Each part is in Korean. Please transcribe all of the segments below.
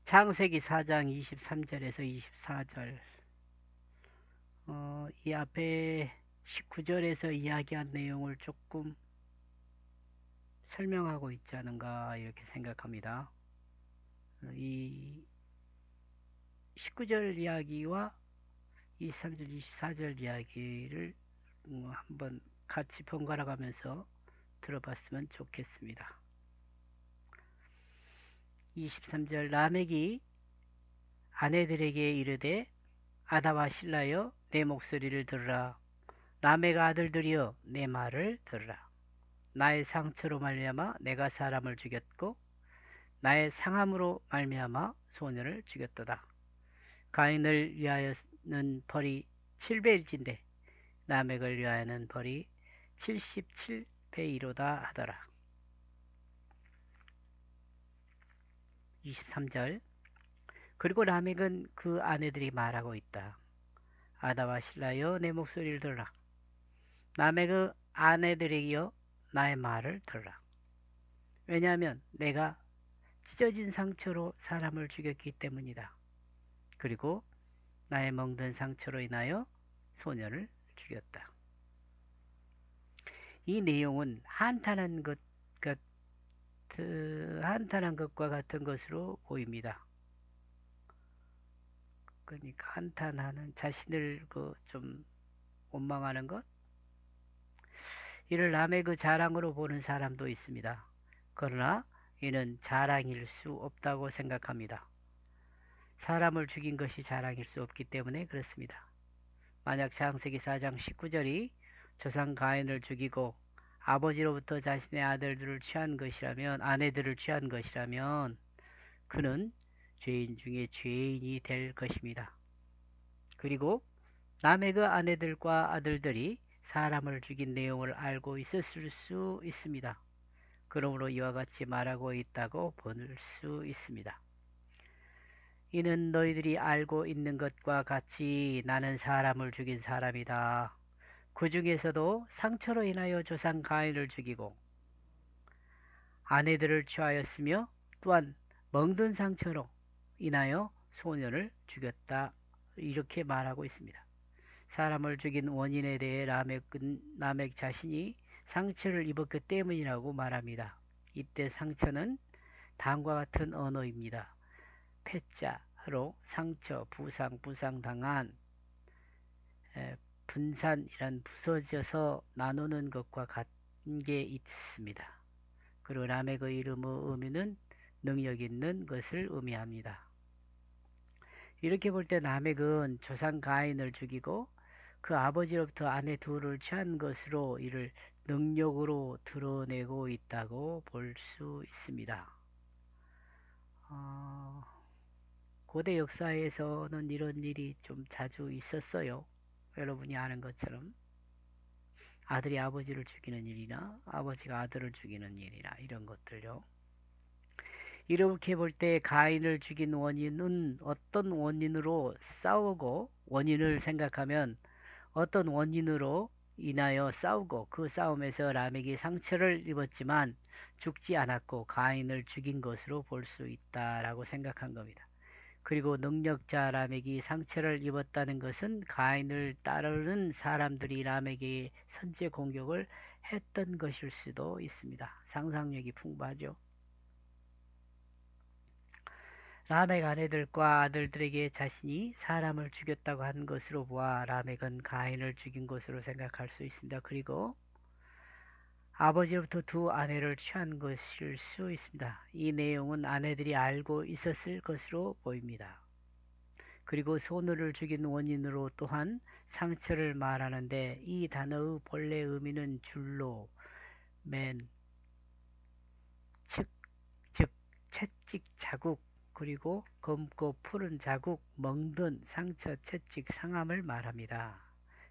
창세기 4장 23절에서 24절, 이 앞에 19절에서 이야기한 내용을 조금 설명하고 있지 않은가 이렇게 생각합니다. 이 19절 이야기와 23절, 24절 이야기를 한번 같이 번갈아 가면서 들어봤으면 좋겠습니다. 23절, 라멕이 아내들에게 이르되 아다와 실라여 내 목소리를 들으라. 라멕 아들들이여 내 말을 들으라. 나의 상처로 말미암아 내가 사람을 죽였고 나의 상함으로 말미암아 소년을 죽였도다. 가인을 위하여는 벌이 7배일진데 라멕을 위하여는 벌이 77배이로다 하더라. 23절, 그리고 라멕은 그 아내들이 말하고 있다. 아다와 실라여 내 목소리를 들으라. 라멕의 아내들이여 나의 말을 들으라. 왜냐하면 내가 찢어진 상처로 사람을 죽였기 때문이다. 그리고 나의 멍든 상처로 인하여 소년을 죽였다. 이 내용은 한탄한 것과 같은 것으로 보입니다. 그러니까 한탄하는, 자신을 좀 원망하는 것, 이를 남의 그 자랑으로 보는 사람도 있습니다. 그러나 이는 자랑일 수 없다고 생각합니다. 사람을 죽인 것이 자랑일 수 없기 때문에 그렇습니다. 만약 창세기 4장 19절이 조상 가인을 죽이고 아버지로부터 자신의 아내들을 취한 것이라면 그는 죄인 중에 죄인이 될 것입니다. 그리고 남의 그 아내들과 아들들이 사람을 죽인 내용을 알고 있었을 수 있습니다. 그러므로 이와 같이 말하고 있다고 볼 수 있습니다. 이는 너희들이 알고 있는 것과 같이 나는 사람을 죽인 사람이다. 그 중에서도 상처로 인하여 조상 가인을 죽이고 아내들을 취하였으며 또한 멍든 상처로 인하여 소년을 죽였다. 이렇게 말하고 있습니다. 사람을 죽인 원인에 대해 라멕 자신이 상처를 입었기 때문이라고 말합니다. 이때 상처는 다음과 같은 언어입니다. 패자로 상처, 부상당한, 분산이란 부서져서 나누는 것과 같은 게 있습니다. 그리고 라멕의 이름의 의미는 능력 있는 것을 의미합니다. 이렇게 볼 때 라멕은 조상 가인을 죽이고 그 아버지로부터 아내 둘을 취한 것으로 이를 능력으로 드러내고 있다고 볼 수 있습니다. 고대 역사에서는 이런 일이 좀 자주 있었어요. 여러분이 아는 것처럼 아들이 아버지를 죽이는 일이나 아버지가 아들을 죽이는 일이나 이런 것들요. 이렇게 볼 때 가인을 죽인 원인은 어떤 원인으로 싸우고, 원인을 생각하면 어떤 원인으로 인하여 싸우고 그 싸움에서 라멕이 상처를 입었지만 죽지 않았고 가인을 죽인 것으로 볼 수 있다라고 생각한 겁니다. 그리고 능력자 라멕이 상처를 입었다는 것은 가인을 따르는 사람들이 라멕에게 선제 공격을 했던 것일 수도 있습니다. 상상력이 풍부하죠. 라멕 아내들과 아들들에게 자신이 사람을 죽였다고 한 것으로 보아 라멕은 가인을 죽인 것으로 생각할 수 있습니다. 그리고 아버지로부터 두 아내를 취한 것일 수 있습니다. 이 내용은 아내들이 알고 있었을 것으로 보입니다. 그리고 소녀를 죽인 원인으로 또한 상처를 말하는데 이 단어의 본래 의미는 줄로, 맨, 즉 채찍 자국, 그리고 검고 푸른 자국, 멍든 상처, 채찍, 상함을 말합니다.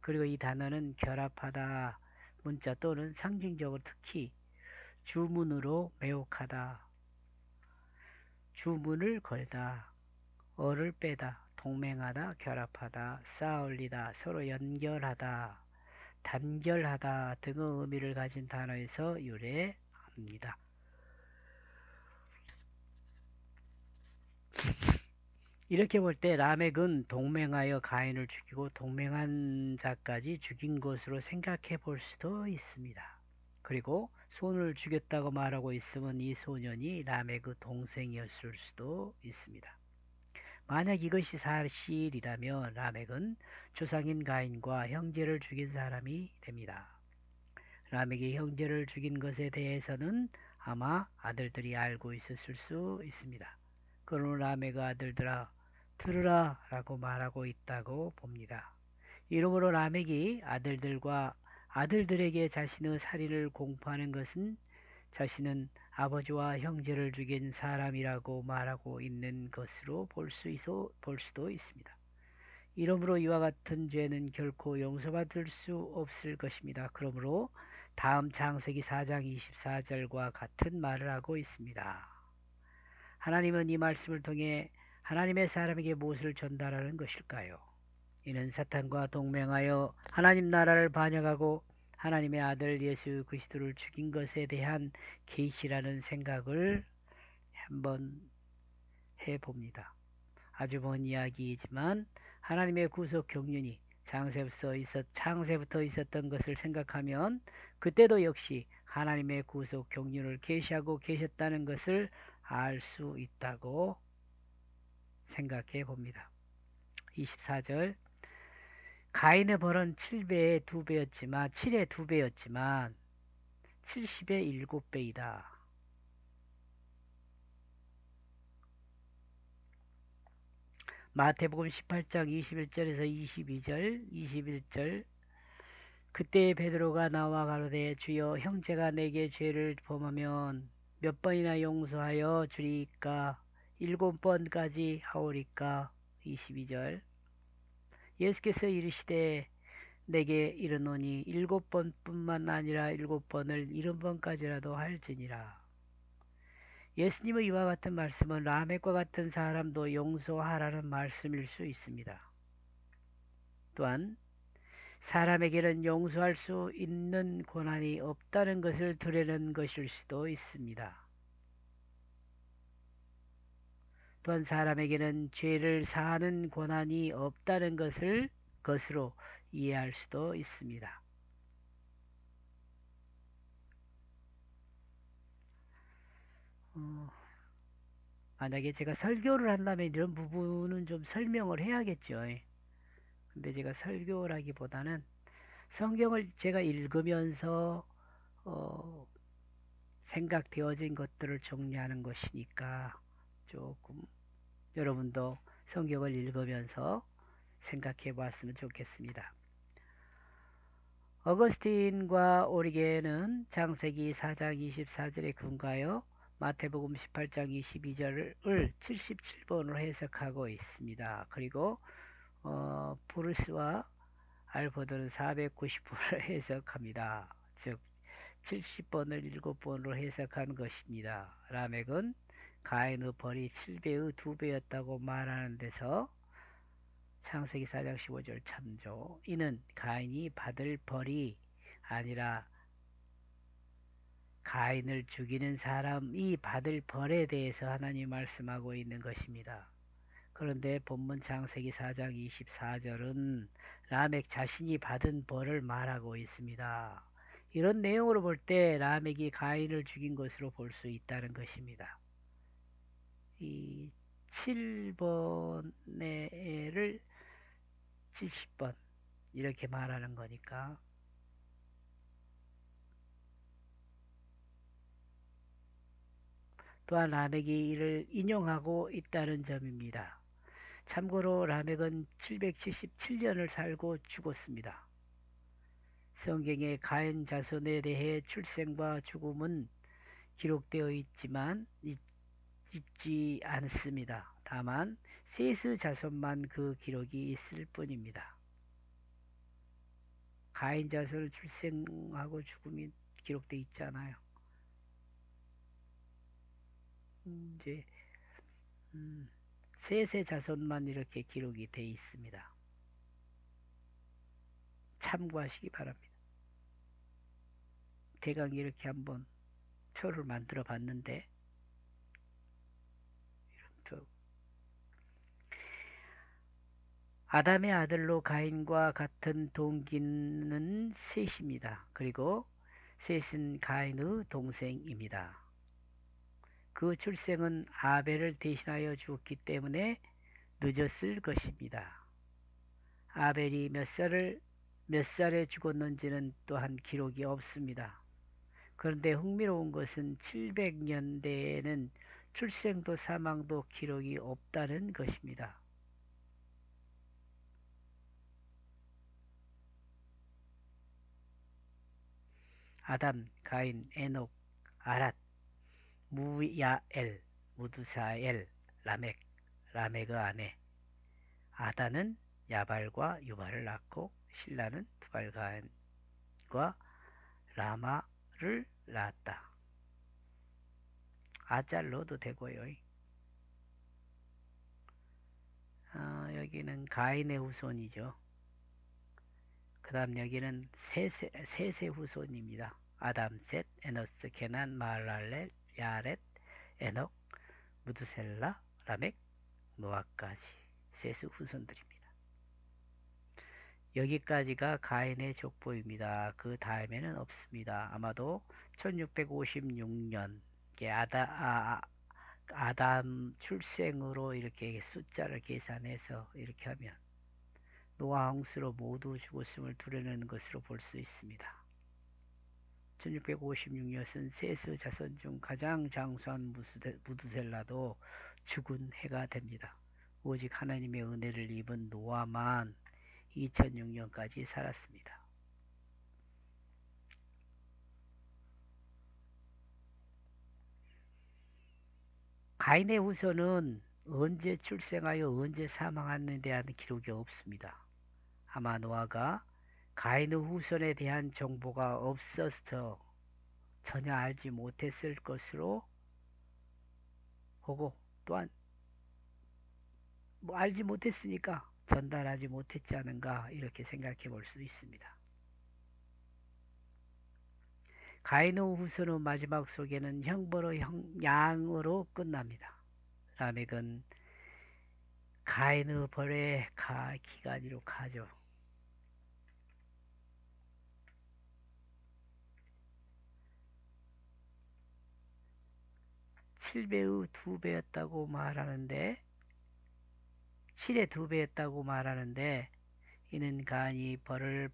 그리고 이 단어는 결합하다, 문자 또는 상징적으로 특히 주문으로 매혹하다, 주문을 걸다, 어를 빼다, 동맹하다, 결합하다, 쌓아올리다, 서로 연결하다, 단결하다 등의 의미를 가진 단어에서 유래합니다. 이렇게 볼 때 라멕은 동맹하여 가인을 죽이고 동맹한 자까지 죽인 것으로 생각해 볼 수도 있습니다. 그리고 손을 죽였다고 말하고 있으면 이 소년이 라멕의 동생이었을 수도 있습니다. 만약 이것이 사실이라면 라멕은 조상인 가인과 형제를 죽인 사람이 됩니다. 라멕이 형제를 죽인 것에 대해서는 아마 아들들이 알고 있었을 수 있습니다. 그러나 라멕의 아들들아 들으라 라고 말하고 있다고 봅니다. 이러므로 라멕이 아들들에게 자신의 살인을 공포하는 것은 자신은 아버지와 형제를 죽인 사람이라고 말하고 있는 것으로 볼 수도 있습니다. 이러므로 이와 같은 죄는 결코 용서받을 수 없을 것입니다. 그러므로 다음 창세기 4장 24절과 같은 말을 하고 있습니다. 하나님은 이 말씀을 통해 하나님의 사람에게 무엇을 전달하는 것일까요? 이는 사탄과 동맹하여 하나님 나라를 반역하고 하나님의 아들 예수 그리스도를 죽인 것에 대한 계시라는 생각을 한번 해봅니다. 아주 먼 이야기이지만 하나님의 구속 경륜이 창세부터 있었던 것을 생각하면 그때도 역시 하나님의 구속 경륜을 계시하고 계셨다는 것을 알 수 있다고 생각해 봅니다. 24절 가인의 벌은 7의 2배였지만 70의 7배이다. 마태복음 18장 21절에서 21절 그때 베드로가 나와 가로되 주여 형제가 내게 죄를 범하면 몇 번이나 용서하여 주리이까 7번까지 하오리까 22절 예수께서 이르시되 내게 이르노니 7번뿐만 아니라 7번을 70번까지라도 할지니라. 예수님의 이와 같은 말씀은 라멕과 같은 사람도 용서하라는 말씀일 수 있습니다. 또한 사람에게는 용서할 수 있는 권한이 없다는 것을 드러내는 것일 수도 있습니다. 또한 사람에게는 죄를 사하는 권한이 없다는 것으로 이해할 수도 있습니다. 만약에 제가 설교를 한다면 이런 부분은 좀 설명을 해야겠죠. 근데 제가 설교라기보다는 성경을 제가 읽으면서 생각되어진 것들을 정리하는 것이니까 조금 여러분도 성경을 읽으면서 생각해 봤으면 좋겠습니다. 어거스틴과 오리게는 창세기 4장 24절에 근거하여 마태복음 18장 22절을 77번으로 해석하고 있습니다. 그리고 브루스와 알포드는 490번을 해석합니다. 즉 70번을 7번으로 해석한 것입니다. 라멕은 가인의 벌이 7배의 2배였다고 말하는 데서 창세기 4장 15절 참조. 이는 가인이 받을 벌이 아니라 가인을 죽이는 사람이 받을 벌에 대해서 하나님이 말씀하고 있는 것입니다. 그런데 본문 창세기 4장 24절은 라멕 자신이 받은 벌을 말하고 있습니다. 이런 내용으로 볼 때 라멕이 가인을 죽인 것으로 볼 수 있다는 것입니다. 이 7번을 70번 이렇게 말하는 거니까 또한 라멕이 이를 인용하고 있다는 점입니다. 참고로 라멕은 777년을 살고 죽었습니다. 성경에 가인 자손에 대해 출생과 죽음은 기록되어 있지 않습니다. 다만 셋의 자손만 그 기록이 있을 뿐입니다. 가인 자손 출생하고 죽음이 기록되어 있잖아요. 이제 셋의 자손만 이렇게 기록이 되어 있습니다. 참고하시기 바랍니다. 대강 이렇게 한번 표를 만들어 봤는데 아담의 아들로 가인과 같은 동기는 셋입니다. 그리고 셋은 가인의 동생입니다. 그 출생은 아벨을 대신하여 주었기 때문에 늦었을 것입니다. 아벨이 몇 살에 죽었는지는 또한 기록이 없습니다. 그런데 흥미로운 것은 700년대에는 출생도 사망도 기록이 없다는 것입니다. 아담, 가인, 에녹, 아랏, 무야엘, 무두사엘, 라멕, 라멕의 아내 아다는 야발과 유발을 낳고 신라는 두발가인과 라마를 낳았다. 아잘 넣어도 되고요. 여기는 가인의 후손이죠. 그 다음 여기는 셋의 후손입니다. 아담, 셋, 에노스, 케난, 마할랄렐, 야렛, 에녹, 무드셀라, 라멕, 노아까지 셋의 후손들입니다. 여기까지가 가인의 족보입니다. 그 다음에는 없습니다. 아마도 1656년 아담 출생으로 이렇게 숫자를 계산해서 이렇게 하면 노아 홍수로 모두 죽었음을 드러내는 것으로 볼 수 있습니다. 1656년은 셋의 자손 중 가장 장수한 무드셀라도 죽은 해가 됩니다. 오직 하나님의 은혜를 입은 노아만 2006년까지 살았습니다. 가인의 후손은 언제 출생하여 언제 사망하는 데 대한 기록이 없습니다. 아마 노아가 가인의 후손에 대한 정보가 없어서 전혀 알지 못했을 것으로 보고 또한 알지 못했으니까 전달하지 못했지 않은가 이렇게 생각해 볼 수 있습니다. 가인의 후손의 마지막 소개는 형벌의 양으로 끝납니다. 라멕은 가인의 벌의 기간으로 가죠. 7배의 2배였다고 말하는데 7의 2배였다고 말하는데 이는 가인이 받을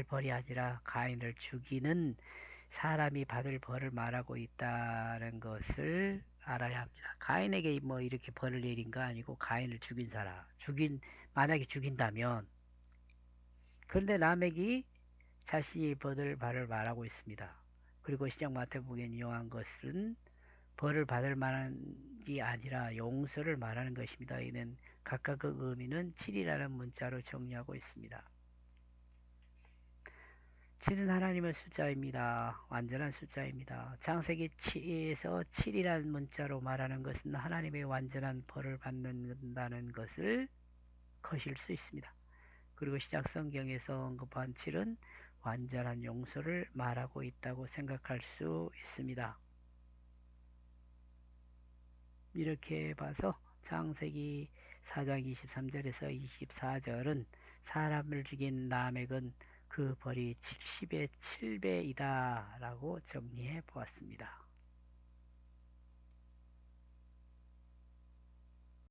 벌이 아니라 가인을 죽이는 사람이 받을 벌을 말하고 있다는 것을 알아야 합니다. 가인에게 뭐 이렇게 벌을 내린 거 아니고 가인을 죽인 사람, 만약에 죽인다면 그런데 라멕이 자신이 받을 벌을 말하고 있습니다. 그리고 시작 마태복음에 인용한 것은 벌을 받을 만한 게 아니라 용서를 말하는 것입니다. 이는 각각의 의미는 7이라는 문자로 정리하고 있습니다. 7은 하나님의 숫자입니다. 완전한 숫자입니다. 창세기 7에서 7이라는 문자로 말하는 것은 하나님의 완전한 벌을 받는다는 것을 거실 수 있습니다. 그리고 시작 성경에서 언급한 7은 완전한 용서를 말하고 있다고 생각할 수 있습니다. 이렇게 봐서 창세기 4장 23절에서 24절은 사람을 죽인 라멕은 그 벌이 70의 7배이다 라고 정리해 보았습니다.